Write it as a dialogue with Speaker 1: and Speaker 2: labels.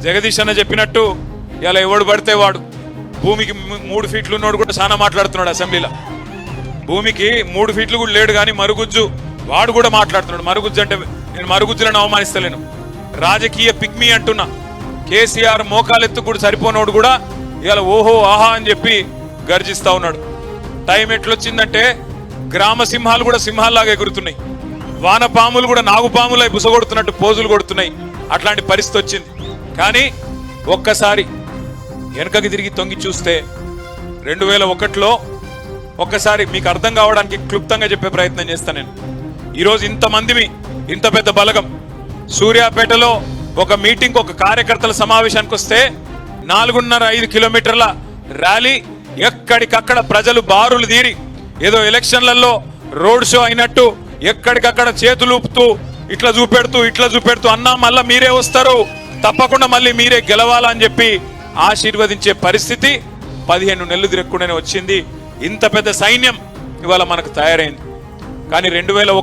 Speaker 1: జగదీష్ అన్న చెప్పినట్టు ఇలా ఎవడు పడితే వాడు భూమికి 3 ఫీట్లు ఉన్నోడు కూడా చాలా మాట్లాడుతున్నాడు అసెంబ్లీలో. భూమికి 3 ఫీట్లు కూడా లేడు కానీ మరుగుజ్జు వాడు కూడా మాట్లాడుతున్నాడు. మరుగుజ్జు అంటే నేను మరుగుజ్జులను అవమానిస్తలేను, రాజకీయ పిగ్మీ అంటున్నా. కేసీఆర్ మోకాలెత్తు కూడా సరిపోనోడు కూడా ఇలా ఓహో ఆహా అని చెప్పి గర్జిస్తా ఉన్నాడు. టైం ఎట్లొచ్చిందంటే గ్రామ సింహాలు కూడా సింహాల్లాగా ఎగురుతున్నాయి, వానపాములు కూడా నాగుపాములై బుసగొడుతున్నట్టు పోజులు కొడుతున్నాయి. అట్లాంటి పరిస్థితి వచ్చింది. కానీ ఒక్కసారి వెనకకి తిరిగి తొంగి చూస్తే 2001లో ఒక్కసారి మీకు అర్థం కావడానికి క్లుప్తంగా చెప్పే ప్రయత్నం చేస్తాను నేను. ఈరోజు ఇంతమందిమి, ఇంత పెద్ద బలగం సూర్యాపేటలో ఒక మీటింగ్, ఒక కార్యకర్తల సమావేశానికి వస్తే 4.5 కిలోమీటర్ల ర్యాలీ, ఎక్కడికక్కడ ప్రజలు బారులు తీరి ఏదో ఎలక్షన్లలో రోడ్ షో అయినట్టు ఎక్కడికక్కడ చేతులూపుతూ ఇట్లా చూపెడుతూ అన్నా మళ్ళా మీరే వస్తారు, తప్పకుండా మళ్ళీ మీరే గెలవాలని చెప్పి ఆశీర్వదించే పరిస్థితి 15 నెలలు తిరగకుండానే వచ్చింది. ఇంత పెద్ద సైన్యం ఇవాళ మనకు తయారైంది. కానీ 2001